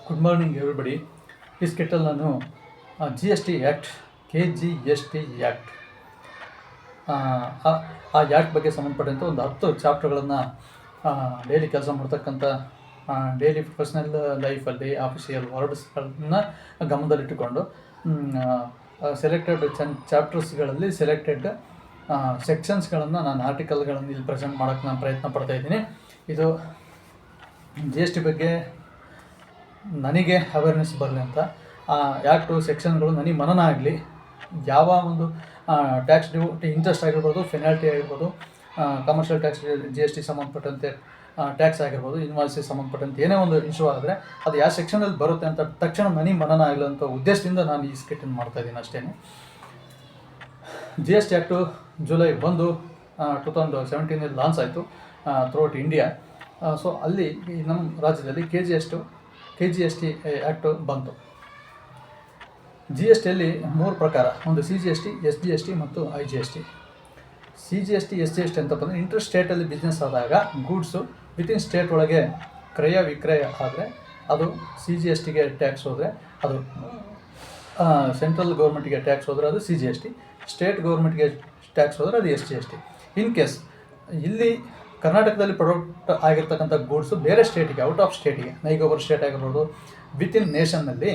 Good morning everybody. ಈ ಸ್ಕಿಟ್ಟಲ್ಲಿ ನಾನು GST act, KGST act, ಆ ಆ್ಯಕ್ಟ್ ಬಗ್ಗೆ ಸಂಬಂಧಪಟ್ಟಂತೆ ಒಂದು 10 ಚಾಪ್ಟರ್ಗಳನ್ನು ಡೈಲಿ ಕೆಲಸ ಮಾಡ್ತಕ್ಕಂಥ ಡೈಲಿ ಪ್ರೊಫೆಷ್ನಲ್ ಲೈಫಲ್ಲಿ ಆಫೀಷಿಯಲ್ ವರ್ಡ್ಸ್ಗಳನ್ನ ಗಮನದಲ್ಲಿಟ್ಟುಕೊಂಡು ಸೆಲೆಕ್ಟೆಡ್ ಚಾಪ್ಟರ್ಸ್ಗಳಲ್ಲಿ ಸೆಲೆಕ್ಟೆಡ್ ಸೆಕ್ಷನ್ಸ್ಗಳನ್ನು ನಾನು ಆರ್ಟಿಕಲ್ಗಳನ್ನು ಇಲ್ಲಿ ಪ್ರೆಸೆಂಟ್ ಮಾಡೋಕ್ಕೆ ನಾನು ಪ್ರಯತ್ನ ಪಡ್ತಾಯಿದ್ದೀನಿ. ಇದು GST ಬಗ್ಗೆ ನನಗೆ ಅವೇರ್ನೆಸ್ ಬರಲಿ ಅಂತ ಆ್ಯಕ್ಟು ಸೆಕ್ಷನ್ಗಳು ನನಗೆ ಮನನ ಆಗಲಿ. ಯಾವ ಒಂದು ಟ್ಯಾಕ್ಸ್ ಡ್ಯೂ ಇಂಟ್ರೆಸ್ಟ್ ಆಗಿರ್ಬೋದು, ಫೆನಾಲ್ಟಿ ಆಗಿರ್ಬೋದು, ಕಮರ್ಷಿಯಲ್ ಟ್ಯಾಕ್ಸ್, GST ಸಂಬಂಧಪಟ್ಟಂತೆ ಟ್ಯಾಕ್ಸ್ ಆಗಿರ್ಬೋದು, ಇನ್ವಾಯ್ಸಿಗೆ ಸಂಬಂಧಪಟ್ಟಂತೆ ಏನೇ ಒಂದು ಇಶ್ಯೂ ಆದರೆ ಅದು ಯಾವ ಸೆಕ್ಷನಲ್ಲಿ ಬರುತ್ತೆ ಅಂತ ತಕ್ಷಣ ನನಗೆ ಮನನ ಆಗಲಿ ಅಂತ ಉದ್ದೇಶದಿಂದ ನಾನು ಈ ಸ್ಕಿಟ್ಟನ್ನು ಮಾಡ್ತಾಯಿದ್ದೀನಿ ಅಷ್ಟೇ. GST ಆ್ಯಕ್ಟು ಜುಲೈ 1, 2017 ಲಾಂಚ್ ಆಯಿತು ಥ್ರೂಔಟ್ ಇಂಡಿಯಾ. ಸೊ ಅಲ್ಲಿ ನಮ್ಮ ರಾಜ್ಯದಲ್ಲಿ KGST ಆ್ಯಕ್ಟು ಬಂತು. GSTಯಲ್ಲಿ 3 ಪ್ರಕಾರ, ಒಂದು CGST, SGST ಮತ್ತು IGST. CGST, SGST ಅಂತಪ್ಪ ಅಂದರೆ ಇಂಟರ್ ಸ್ಟೇಟಲ್ಲಿ ಬಿಸ್ನೆಸ್ ಆದಾಗ ಗೂಡ್ಸು ವಿತಿನ್ ಸ್ಟೇಟ್ ಒಳಗೆ ಕ್ರಯ ವಿಕ್ರಯ ಆದರೆ ಅದು CGSTಗೆ ಟ್ಯಾಕ್ಸ್ ಹೋದರೆ, ಅದು ಸೆಂಟ್ರಲ್ ಗೌರ್ಮೆಂಟಿಗೆ ಟ್ಯಾಕ್ಸ್ ಹೋದರೆ ಅದು CGST, ಸ್ಟೇಟ್ ಗೌರ್ಮೆಂಟ್ಗೆ ಟ್ಯಾಕ್ಸ್ ಹೋದರೆ ಅದು SGST. ಇನ್ ಕೇಸ್ ಇಲ್ಲಿ ಕರ್ನಾಟಕದಲ್ಲಿ ಪ್ರೊಡಕ್ಟ್ ಆಗಿರ್ತಕ್ಕಂಥ ಗೂಡ್ಸು ಬೇರೆ ಸ್ಟೇಟಿಗೆ, ಔಟ್ ಆಫ್ ಸ್ಟೇಟಿಗೆ, ನೈಗೋಬರ್ ಸ್ಟೇಟ್ ಆಗಿರ್ಬೋದು, ವಿತಿನ್ ನೇಷನ್ನಲ್ಲಿ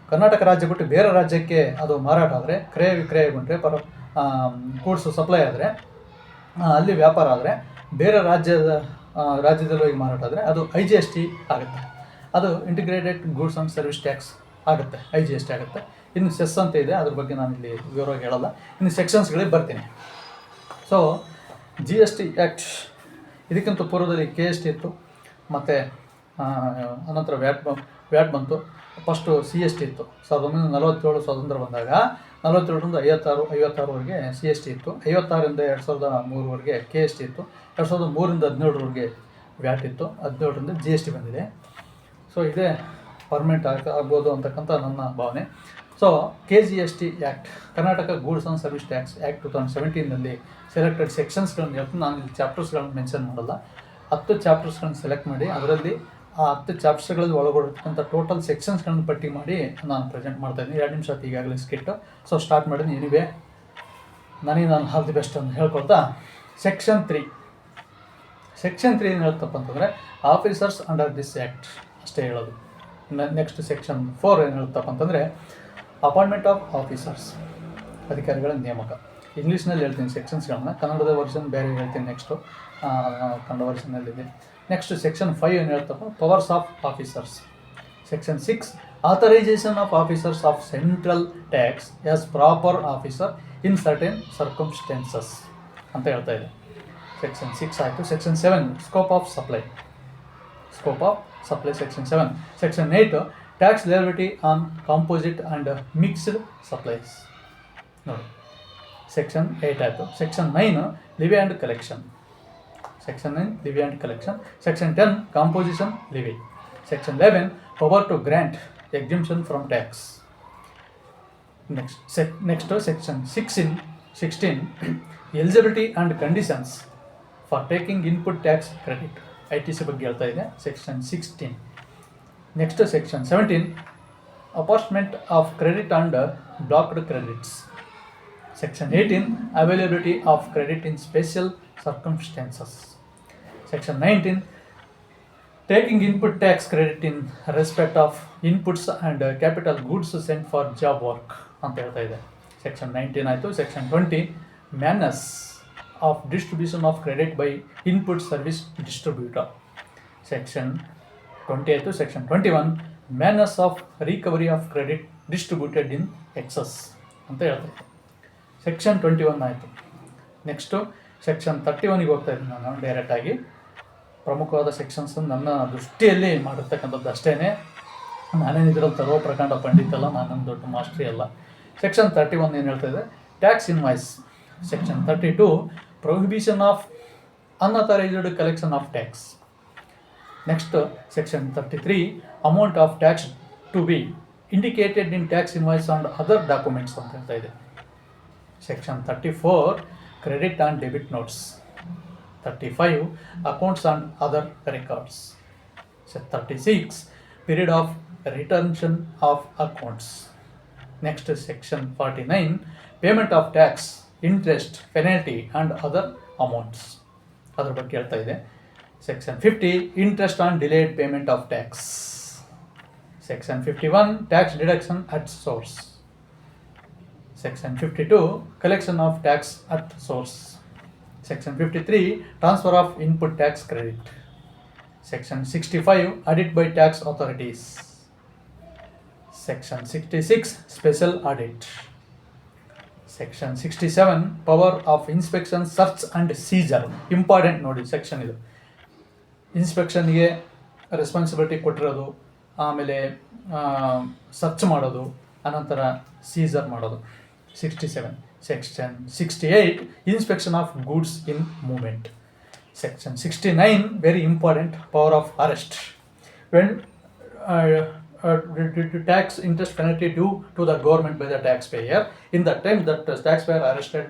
ಕರ್ನಾಟಕ ರಾಜ್ಯ ಬಿಟ್ಟು ಬೇರೆ ರಾಜ್ಯಕ್ಕೆ ಅದು ಮಾರಾಟ ಆದರೆ, ಕ್ರಯ ವಿಕ್ರಯಗೊಂಡ್ರೆ, ಗೂಡ್ಸು ಸಪ್ಲೈ ಆದರೆ, ಅಲ್ಲಿ ವ್ಯಾಪಾರ ಆದರೆ, ಬೇರೆ ರಾಜ್ಯದಲ್ಲಿ ಹೋಗಿ ಮಾರಾಟ ಆದರೆ ಅದು IGST ಆಗುತ್ತೆ. ಅದು integrated goods and service tax ಆಗುತ್ತೆ, IGST ಆಗುತ್ತೆ. ಇನ್ನು ಸೆಸ್ ಅಂತ ಇದೆ, ಅದ್ರ ಬಗ್ಗೆ ನಾನು ಇಲ್ಲಿ ವಿವರವಾಗಿ ಹೇಳಲ್ಲ. ಇನ್ನು ಸೆಕ್ಷನ್ಸ್ಗಳಿಗೆ ಬರ್ತೀನಿ. ಸೊ GST ಆ್ಯಕ್ಟ್ ಇದಕ್ಕಿಂತ ಪೂರ್ವದಲ್ಲಿ KST ಇತ್ತು, ಮತ್ತು ಅನಂತರ ವ್ಯಾಟ್ ಬಂತು. ಫಸ್ಟು CST ಇತ್ತು. 1947 ಸ್ವಾತಂತ್ರ್ಯ ಬಂದಾಗ 47ರಿಂದ 56ವರೆಗೆ CST ಇತ್ತು. 56ರಿಂದ 2003ವರೆಗೆ KST ಇತ್ತು. 2003ರಿಂದ 17ರವರೆಗೆ ವ್ಯಾಟ್ ಇತ್ತು. 17ರಿಂದ GST ಬಂದಿದೆ. ಸೊ ಇದೇ ಪರ್ಮನೆಂಟ್ ಆಗ್ಬೋದು ಅಂತಕ್ಕಂಥ ನನ್ನ ಭಾವನೆ. So KGST act, Karnataka goods and service tax act 2017ನಲ್ಲಿ ಸೆಲೆಕ್ಟೆಡ್ ಸೆಕ್ಷನ್ಸ್ಗಳನ್ನು ಹೇಳ್ತೀನಿ. ನಾನು ಇಲ್ಲಿ ಚಾಪ್ಟರ್ಸ್ಗಳನ್ನು ಮೆನ್ಷನ್ ಮಾಡಲ್ಲ. 10 ಚಾಪ್ಟರ್ಸ್ಗಳನ್ನು ಸೆಲೆಕ್ಟ್ ಮಾಡಿ ಅದರಲ್ಲಿ ಆ 10 ಚಾಪ್ಟರ್ಗಳಲ್ಲಿ ಒಳಗೊಂಡಿರ್ತಕ್ಕಂಥ ಟೋಟಲ್ ಸೆಕ್ಷನ್ಸ್ಗಳನ್ನು ಪಟ್ಟಿ ಮಾಡಿ ನಾನು ಪ್ರೆಸೆಂಟ್ ಮಾಡ್ತಾಯಿದ್ದೀನಿ. 2 ನಿಮಿಷ ಆಯ್ತು ಈಗಾಗಲೇ ಸ್ಕಿಟ್ಟು. ಸೊ ಸ್ಟಾರ್ಟ್ ಮಾಡಿದ್ದೀನಿ. ಎನಿವೆ ನಾನು ಆಲ್ ದಿ ಬೆಸ್ಟ್ ಅಂತ ಹೇಳ್ಕೊಳ್ತಾ, ಸೆಕ್ಷನ್ 3 ಏನು ಹೇಳ್ತಪ್ಪ ಅಂತಂದರೆ ಆಫೀಸರ್ಸ್ ಅಂಡರ್ ದಿಸ್ ಆ್ಯಕ್ಟ್ ಅಷ್ಟೇ ಹೇಳೋದು. ನೆಕ್ಸ್ಟ್ ಸೆಕ್ಷನ್ 4 ಏನು ಹೇಳ್ತಪ್ಪ ಅಂತಂದರೆ ಅಪಾಯಿಂಟ್ಮೆಂಟ್ ಆಫ್ ಆಫೀಸರ್ಸ್, ಅಧಿಕಾರಿಗಳ ನೇಮಕ. ಇಂಗ್ಲೀಷ್ನಲ್ಲಿ ಹೇಳ್ತೀನಿ ಸೆಕ್ಷನ್ಸ್ಗಳನ್ನ, ಕನ್ನಡದ ವರ್ಷನ್ ಬೇರೆ ಹೇಳ್ತೀನಿ. ನೆಕ್ಸ್ಟು ಕನ್ನಡ ವರ್ಷನಲ್ಲಿದೆ. ನೆಕ್ಸ್ಟ್ ಸೆಕ್ಷನ್ 5 ಏನು ಹೇಳ್ತಪ್ಪ, powers of officers. Section 6 authorisation of officers of central tax as proper officer in certain circumstances ಅಂತ ಹೇಳ್ತಾ ಇದೆ. ಸೆಕ್ಷನ್ 6 ಆಯಿತು. Section 7 scope of supply. Section 7. Section 8 tax liability on composite and mixed supplies. ನೋಡಿ, section 8 ಆಯಿತು. Section 9 levy and collection. Section 10 composition levy. Section 11 power to grant ಎಕ್ಸಿಮ್ಷನ್ from tax. Next section 16 eligibility and conditions for taking input tax credit, ITC ಬಗ್ಗೆ ಹೇಳ್ತಾ ಇದೆ. Section 16. Next section 17 apartment of credit and blocked credits. Section 18 availability of credit in special circumstances. Section 19 taking input tax credit in respect of inputs and capital goods scent for job work ಅಂತ ಹೇಳ್ತಾ ಇದೆ. Section 19 ಆಯಿತು. Section 20 manners of distribution of credit by input service distributor. Section 20 ಆಯಿತು. Section 21 manners of recovery of credit distributed in excess ಅಂತ ಹೇಳ್ತಾ ಇದೆ. Section 21 ಆಯಿತು. Next section 31ಗೆ ಹೋಗ್ತಾ ಇದ್ದೀನಿ ನಾನು ಡೈರೆಕ್ಟಾಗಿ. ಪ್ರಮುಖವಾದ ಸೆಕ್ಷನ್ಸ್ ನನ್ನ ದೃಷ್ಟಿಯಲ್ಲಿ ಮಾಡಿರ್ತಕ್ಕಂಥದ್ದು ಅಷ್ಟೇ. ನಾನೇನು ಇದರಲ್ಲಿ ಸರ್ವ ಪ್ರಕಾಂಡ ಪಂಡಿತ ಅಲ್ಲ, ನಾನೇನು ದೊಡ್ಡ ಮಾಸ್ಟ್ರಿ ಅಲ್ಲ. ಸೆಕ್ಷನ್ 31 ಏನು ಹೇಳ್ತಾ ಇದೆ, tax invoice. Section 32 prohibition of unauthorised collection of tax. Next section 33 amount of tax to be indicated in tax invoice and other documents ಅಂತ ಹೇಳ್ತಾ ಇದೆ. Section 34 credit and debit notes. 35 accounts and other records. 36 period of retention of accounts. Next is section 49, payment of tax, interest, penalty and other amounts. ಅದರ ಬಗ್ಗೆ ಹೇಳ್ತಾ ಇದೆ. Section 50, interest on delayed payment of tax. Section 51, tax deduction at source. Section 52, collection of tax at source. Section 53, transfer of input tax credit. Section 65, audit by tax authorities. Section 66, special audit. Section 67, power of inspection, search and seizure. Important ನೋಡಿ section ಇದು. ಇನ್ಸ್ಪೆಕ್ಷನ್ಗೆ responsibility ಕೊಟ್ಟಿರೋದು, ಆಮೇಲೆ search ಮಾಡೋದು, ಅನಂತರ Caesar ಮಾಡೋದು. 67. Section 68, inspection of goods in movement. Section 69, very important, power of arrest. When tax interest penalty due to the government by the taxpayer, in the time that the taxpayer arrested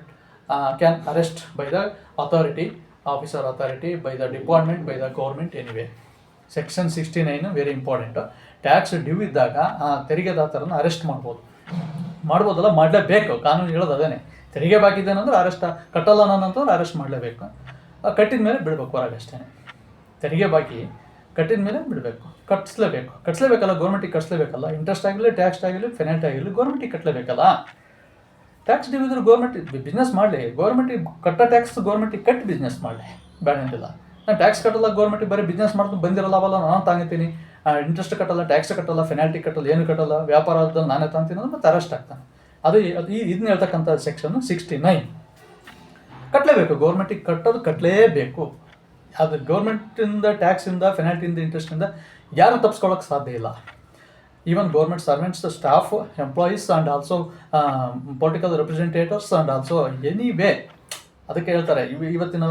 can arrest by the authority, officer authority, by the department, by the government anyway. Section 69 very important. Tax due ಇದ್ದಾಗ ತೆರಿಗೆದಾತರನ್ನು arrest ಮಾಡ್ಬೋದಲ್ಲ, ಮಾಡಲೇಬೇಕು. ಕಾನೂನು ಹೇಳೋದು ಅದೇನೆ. ತೆರಿಗೆ ಬಾಕಿ ಇದೆ ಅಂದ್ರೆ ಅರೆಸ್ಟ್, ಕಟ್ಟಲ್ಲ ಅನ್ನೋಂಥವ್ರು ಅರೆಸ್ಟ್ ಮಾಡಲೇಬೇಕು. ಕಟ್ಟಿದ ಮೇಲೆ ಬಿಡಬೇಕು ಹೊರಗೆ ಅಷ್ಟೇ. ತೆರಿಗೆ ಬಾಕಿ ಕಟ್ಟಿದ ಮೇಲೆ ಬಿಡಬೇಕು, ಕಟ್ಟಿಸ್ಲೇಬೇಕಲ್ಲ, ಗೌರ್ಮೆಂಟಿಗೆ ಕಟ್ಟಿಸ್ಲೇಬೇಕಲ್ಲ. ಇಂಟ್ರೆಸ್ಟ್ ಆಗಿರಲಿ, ಟ್ಯಾಕ್ಸ್ ಆಗಿರಲಿ, ಪೆನಾಲ್ಟಿ ಆಗಿರಲಿ, ಗೌರ್ಮೆಂಟಿಗೆ ಕಟ್ಟಲೇಬೇಕಲ್ಲ. ಟ್ಯಾಕ್ಸ್ ಡ್ಯೂ ಇದ್ರೆ ಗೌರ್ಮೆಂಟ್ ಬಿಸ್ನೆಸ್ ಮಾಡಲಿ, ಗೌರ್ಮೆಂಟಿಗೆ ಕಟ್ಟೋ ಟ್ಯಾಕ್ಸ್ ಗೌರ್ಮೆಂಟಿಗೆ ಕಟ್ಟಿ ಬಿಸ್ನೆಸ್ ಮಾಡಲಿ, ಬೇಡ ಅಂತಿಲ್ಲ. ನಾನು ಟ್ಯಾಕ್ಸ್ ಕಟ್ಟಲ್ಲ, ಗೌರ್ಮೆಂಟಿಗೆ ಬರೀ ಬಿಸ್ನೆಸ್ ಮಾಡ್ಕೊಂಡು ಬಂದಿರೋ ಲಾಭಲ್ಲ ನಾನು ತಾಂತೀನಿ, ಇಂಟ್ರೆಸ್ಟ್ ಕಟ್ಟಲ್ಲ, ಟ್ಯಾಕ್ಸ್ ಕಟ್ಟಲ್ಲ, ಪೆನಾಲ್ಟಿ ಕಟ್ಟಲ್ಲ, ಏನು ಕಟ್ಟಲ್ಲ, ವ್ಯಾಪಾರದಲ್ಲಿ ನಾನೇ ತಾಂತೀನಿ ಅಂದ್ರೆ ಮತ್ತೆ ಅರೆಸ್ಟ್ ಆಗ್ತಾನೆ. ಅದು ಇದನ್ನ ಹೇಳ್ತಕ್ಕಂಥ ಸೆಕ್ಷನ್ 69. ಕಟ್ಟಲೇಬೇಕು, ಗೌರ್ಮೆಂಟಿಗೆ ಕಟ್ಟೋದು ಕಟ್ಟಲೇಬೇಕು. ಅದು ಗೌರ್ಮೆಂಟಿಂದ, ಟ್ಯಾಕ್ಸಿಂದ, ಪೆನಾಲ್ಟಿಯಿಂದ, ಇಂಟ್ರೆಸ್ಟಿಂದ ಯಾರು ತಪ್ಪಿಸ್ಕೊಳ್ಳೋಕೆ ಸಾಧ್ಯ ಇಲ್ಲ. Even government servants, staff, employees and also political representatives and also any way. ಅದಕ್ಕೆ ಹೇಳ್ತಾರೆ ಇವತ್ತಿನ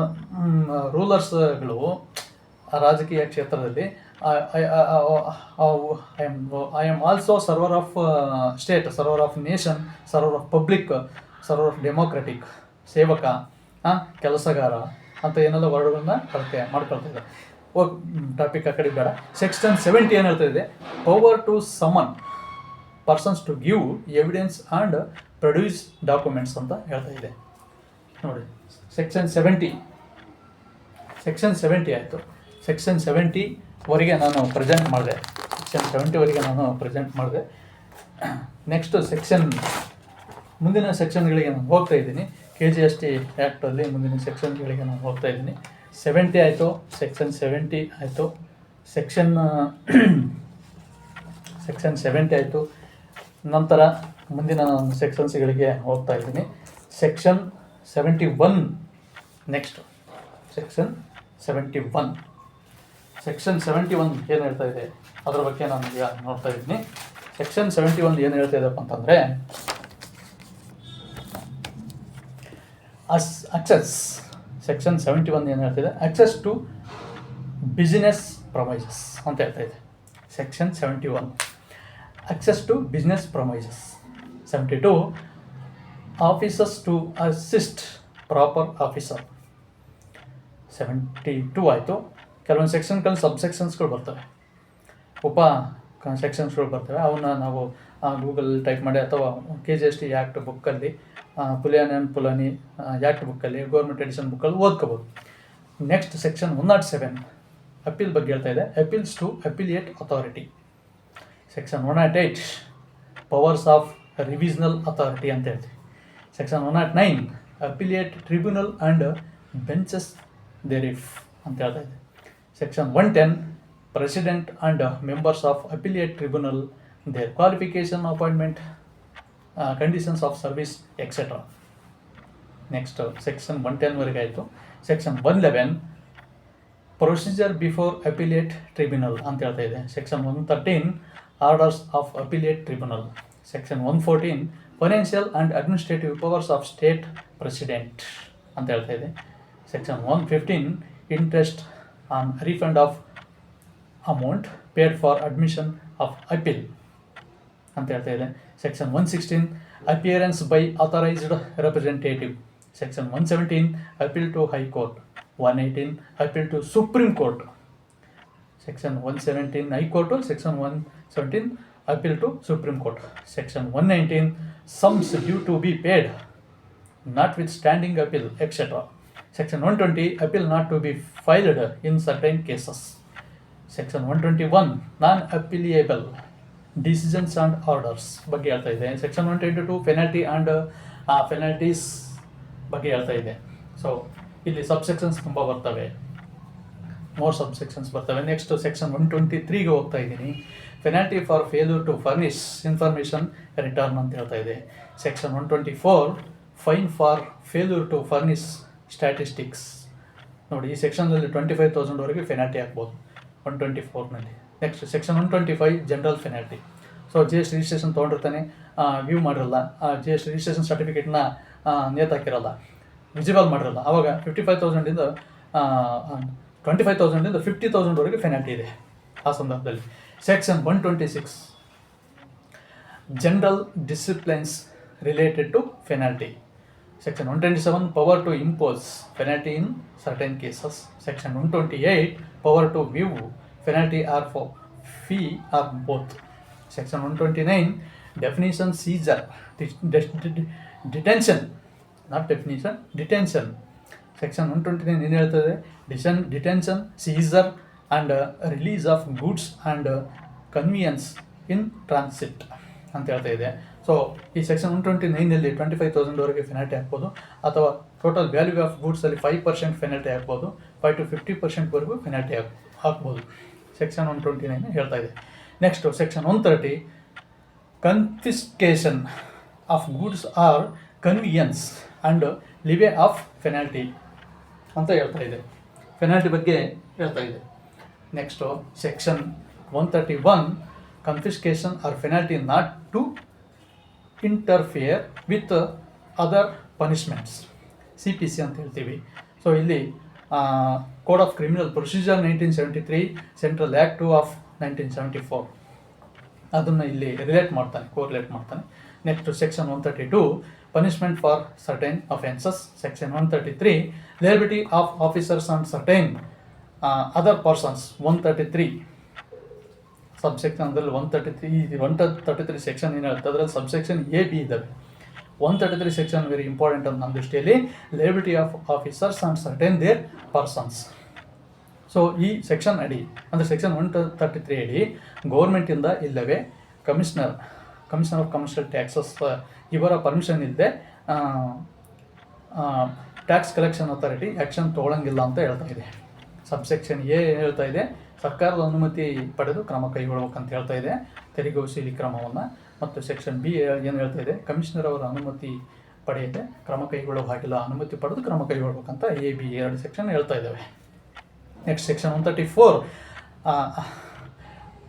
ರೂಲರ್ಸ್ಗಳು ರಾಜಕೀಯ ಕ್ಷೇತ್ರದಲ್ಲಿ I am also server of state, server of nation, server of public, server of democratic, ಸೇವಕ, ಕೆಲಸಗಾರ ಅಂತ ಏನೆಲ್ಲ ವರ್ಡ್ಗಳನ್ನ ಬಳಕೆ ಮಾಡ್ಕೊಳ್ತಾ ಇದ್ದಾರೆ. ಟಾಪಿಕ್ ಆ ಕಡೆ ಬೇಡ. ಸೆಕ್ಷನ್ 70 ಏನು ಹೇಳ್ತಾ ಇದೆ, power to summon persons to give evidence and produce documents ಅಂತ ಹೇಳ್ತಾ ಇದೆ. ನೋಡಿ, ಸೆಕ್ಷನ್ 70 ಆಯಿತು. ಸೆಕ್ಷನ್ 70ವರೆಗೆ ನಾನು ಪ್ರೆಸೆಂಟ್ ಮಾಡಿದೆ. ಸೆಕ್ಷನ್ 70ವರೆಗೆ ನಾನು ಪ್ರೆಸೆಂಟ್ ಮಾಡಿದೆ. ನೆಕ್ಸ್ಟು ಮುಂದಿನ ಸೆಕ್ಷನ್ಗಳಿಗೆ ನಾನು ಹೋಗ್ತಾ ಇದ್ದೀನಿ. KGST ಆ್ಯಕ್ಟಲ್ಲಿ ಮುಂದಿನ ಸೆಕ್ಷನ್ಗಳಿಗೆ ನಾನು ಹೋಗ್ತಾ ಇದ್ದೀನಿ. 70 ಆಯಿತು, ಸೆಕ್ಷನ್ 70 ಆಯಿತು, ಸೆಕ್ಷನ್ 70 ಆಯಿತು. ನಂತರ ಮುಂದಿನ ನಾನು ಸೆಕ್ಷನ್ಸ್ಗಳಿಗೆ ಹೋಗ್ತಾ ಇದ್ದೀನಿ. Section 71 next. ಸೆಕ್ಷನ್ 71 ಏನು ಹೇಳ್ತಾ ಇದೆ ಅದರ ಬಗ್ಗೆ ನಾನು ಈಗ ನೋಡ್ತಾ ಇದ್ದೀನಿ. ಸೆಕ್ಷನ್ 71 ಏನು ಹೇಳ್ತಾ ಇದೆಯಪ್ಪ ಅಂತಂದರೆ, ಅಕ್ಸೆಸ್. ಸೆಕ್ಷನ್ 71 ಏನು ಹೇಳ್ತಿದೆ, ಅಕ್ಸೆಸ್ ಟು ಬಿಸಿನೆಸ್ ಪ್ರೊಮೈಸಸ್ ಅಂತ ಹೇಳ್ತಾ ಇದೆ. Section 71, access to business premises. 72, officers to assist proper officer. 72 ಆಯಿತು. ಕೆಲವೊಂದು ಸೆಕ್ಷನ್ಗಳು ಸಬ್ಸೆಕ್ಷನ್ಸ್ಗಳು ಬರ್ತವೆ, ಸೆಕ್ಷನ್ಸ್ಗಳು ಬರ್ತವೆ. ಅವನ್ನ ನಾವು ಗೂಗಲ್ ಟೈಪ್ ಮಾಡಿ ಅಥವಾ KGST ಆ್ಯಕ್ಟ್ ಬುಕ್ಕಲ್ಲಿ, ಪುಲಾನಿ ಆ್ಯಕ್ಟ್ ಬುಕ್ಕಲ್ಲಿ, ಗೌರ್ಮೆಂಟ್ ಎಡಿಷನ್ ಬುಕ್ಕಲ್ಲಿ ಓದ್ಕೋಬೋದು. ನೆಕ್ಸ್ಟ್ ಸೆಕ್ಷನ್ 107 ಅಪೀಲ್ ಬಗ್ಗೆ ಹೇಳ್ತಾ ಇದೆ, appeals to appellate authority. Section 108 powers of revisional authority ಅಂತ ಹೇಳ್ತೀವಿ. Section 109 appellate tribunal and benches thereof ಅಂತ ಹೇಳ್ತಾ ಇದೆ. Section 110 president and members of appellate tribunal, their qualification, appointment, conditions of service etcetera. Next section 110ವರೆಗೆ ಆಯಿತು. Section 111 procedure before appellate tribunal ಅಂತ ಹೇಳ್ತಾ ಇದೆ. Section 113 orders of appellate tribunal. Section 114 financial and administrative powers of state president ಅಂತ ಹೇಳ್ತಾ ಇದೆ. Section 115 interest on refund of amount paid for admission of appeal ಅಂತ ಹೇಳ್ತಾ ಇದೆ. Section 116 appearance by authorised representative. Section 117 appeal to high court. 118 appeal to supreme court. Section 117 high court, section 117 appeal to supreme court, section 119 sums due to be paid notwithstanding appeal etcetera, section 120 appeal not to be filed in certain cases, section 121 non appealable decisions and orders ಬಗ್ಗೆ ಹೇಳ್ತಾ ಇದೆ, section 122 penalty and penalties ಬಗ್ಗೆ ಹೇಳ್ತಾ ಇದೆ. So ಇಲ್ಲಿ ಸಬ್ಸೆಕ್ಷನ್ಸ್ ತುಂಬ ಬರ್ತವೆ, more ಸಬ್ಸೆಕ್ಷನ್ಸ್ ಬರ್ತವೆ. ನೆಕ್ಸ್ಟ್ ಸೆಕ್ಷನ್ 123ಗೆ ಹೋಗ್ತಾ ಇದ್ದೀನಿ. Penalty for failure to furnish information return ಅಂತ ಹೇಳ್ತಾ ಇದೆ. Section 124 fine for failure to furnish statistics. ನೋಡಿ, ಈ ಸೆಕ್ಷನ್ನಲ್ಲಿ 25,000ವರೆಗೆ ಪೆನಾಲ್ಟಿ ಹಾಕ್ಬೋದು 124ನಲ್ಲಿ. Next section 125 general penalty. So GST registration ತೊಗೊಂಡಿರ್ತಾನೆ, ವ್ಯೂ ಮಾಡಿರಲ್ಲ, GST ರಿಜಿಸ್ಟ್ರೇಷನ್ ಸರ್ಟಿಫಿಕೇಟ್ನ ನೇತಾಕಿರಲ್ಲ, ವಿಸಿಬಲ್ ಮಾಡಿರಲ್ಲ, ಆವಾಗ 55,000ಇಂದ 25,000ಇಂದ 50,000ವರೆಗೆ ಪೆನಾಲ್ಟಿ ಇದೆ ಆ ಸಂದರ್ಭದಲ್ಲಿ. Section 126 general disciplines related to penalty. Section 127 power to impose penalty in certain cases. Section 128 power to view penalty or for fee or both. Section 129 definition seizure detention, not definition, detention. Section 129 ಏನು ಹೇಳ್ತದೆ? Detention, seizure and release of goods and conveyance in transit ಅಂತ ಹೇಳ್ತಾ ಇದೆ. So ಈ section 129ನಲ್ಲಿ 25,000ವರೆಗೆ penalty ಹಾಕ್ಬೋದು, ಅಥವಾ total value of ಗೂಡ್ಸಲ್ಲಿ 5% penalty ಹಾಕ್ಬೋದು, 5 to 50%ವರೆಗೂ ಪೆನಾಲ್ಟಿ ಹಾಕ್ಬೋದು. ಸೆಕ್ಷನ್ 129 ಹೇಳ್ತಾ ಇದೆ. Next section 130 confiscation of goods or conveyance and levy of penalty ಅಂತ ಹೇಳ್ತಾ ಇದೆ. ಪೆನಾಲ್ಟಿ ಬಗ್ಗೆ ಹೇಳ್ತಾ ಇದೆ. Next section 131 confiscation or penalty not to interfere with other punishments, CPC ಅಂತ ಹೇಳ್ತೀವಿ. ಸೊ ಇಲ್ಲಿ code of criminal procedure 1973, central act 2 of 1974 ಅದನ್ನು ಇಲ್ಲಿ ಕೋರಿಲೇಟ್ ಮಾಡ್ತಾನೆ. Next section 132 punishment for certain offences. Section 133 liability of officers and certain other persons. 133 subsection ಅದರಲ್ಲಿ 133 section ಏನು ಹೇಳ್ತಾ ಅದರಲ್ಲಿ ಸಬ್ಸೆಕ್ಷನ್ A, B ಇದ್ದಾವೆ. 133 ಸೆಕ್ಷನ್ ವೆರಿ ಇಂಪಾರ್ಟೆಂಟ್ ಅಂತ ನನ್ನ ದೃಷ್ಟಿಯಲ್ಲಿ. Liability of officers and certain other persons. So ಈ ಸೆಕ್ಷನ್ ಅಡಿ ಅಂದರೆ ಸೆಕ್ಷನ್ 133 ಅಡಿ ಗೌರ್ಮೆಂಟಿಂದ ಇಲ್ಲವೇ ಕಮಿಷನರ್ ಆಫ್ ಕಮರ್ಷಿಯಲ್ ಟ್ಯಾಕ್ಸಸ್ ಇವರ ಪರ್ಮಿಷನ್ ಇಲ್ಲದೆ ಟ್ಯಾಕ್ಸ್ ಕಲೆಕ್ಷನ್ ಅಥಾರಿಟಿ ಆ್ಯಕ್ಷನ್ ತೊಗೊಳಂಗಿಲ್ಲ ಅಂತ ಹೇಳ್ತಾ ಇದೆ. ಸಬ್ಸೆಕ್ಷನ್ A ಹೇಳ್ತಾ ಇದೆ ಸರ್ಕಾರದ ಅನುಮತಿ ಪಡೆದು ಕ್ರಮ ಕೈಗೊಳ್ಳಬೇಕಂತ ಹೇಳ್ತಾ ಇದೆ, ತೆರಿಗೆ ವಸೂಲಿ ಕ್ರಮವನ್ನು. ಮತ್ತು ಸೆಕ್ಷನ್ B ಏನು ಹೇಳ್ತಾ ಇದೆ? ಕಮಿಷನರ್ ಅವರ ಅನುಮತಿ ಪಡೆಯದೆ ಕ್ರಮ ಕೈಗೊಳ್ಳೋ ಹಾಗಿಲ್ಲ, ಅನುಮತಿ ಪಡೆದು ಕ್ರಮ ಕೈಗೊಳ್ಬೇಕಂತ A, B 2 ಸೆಕ್ಷನ್ ಹೇಳ್ತಾ ಇದ್ದಾವೆ. Next section 134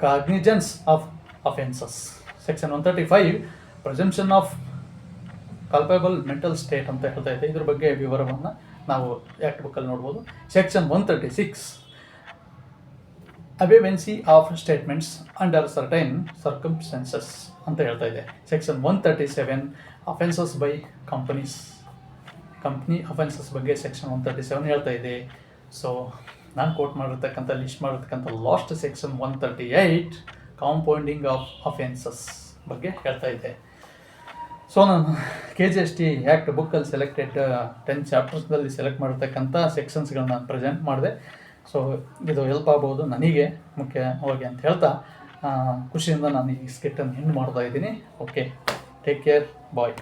cognisance of offences. Section 135 presumption of culpable mental state ಅಂತ ಹೇಳ್ತಾ ಇದೆ. ಇದ್ರ ಬಗ್ಗೆ ವಿವರವನ್ನು ನಾವು ಆ್ಯಕ್ಟ್ ಬುಕ್ಕಲ್ಲಿ ನೋಡ್ಬೋದು. ಸೆಕ್ಷನ್ 136 ಅಬೇವೆನ್ಸಿ of statements under certain circumstances ಅಂತ ಹೇಳ್ತಾ ಇದೆ. Section 137 offences by company offences ಬಗ್ಗೆ ಸೆಕ್ಷನ್ 137 ಹೇಳ್ತಾ ಇದೆ. ಸೊ ನಾನು ಲಿಸ್ಟ್ ಮಾಡಿರ್ತಕ್ಕಂಥ last section 138 compounding of offences ಬಗ್ಗೆ ಹೇಳ್ತಾ ಇದೆ. ಸೊ ನಾನು KGST ಆ್ಯಕ್ಟ್ ಬುಕ್ಕಲ್ಲಿ ಸೆಲೆಕ್ಟೆಡ್ 10 ಚಾಪ್ಟರ್ಸ್ನಲ್ಲಿ ಸೆಲೆಕ್ಟ್ ಮಾಡಿರ್ತಕ್ಕಂಥ ಸೆಕ್ಷನ್ಸ್ಗಳನ್ನ ನಾನು ಪ್ರೆಸೆಂಟ್ ಮಾಡಿದೆ. ಸೊ ಇದು ಹೆಲ್ಪ್ ಆಗ್ಬೋದು ನನಗೆ ಮುಖ್ಯವಾಗಿ ಅಂತ ಹೇಳ್ತಾ ಖುಷಿಯಿಂದ ನಾನು ಈ ಸ್ಕಿಟ್ಟನ್ನು ಎಂಡ್ ಮಾಡ್ತಾ ಇದ್ದೀನಿ. ಓಕೆ, ಟೇಕ್ ಕೇರ್, ಬಾಯ್.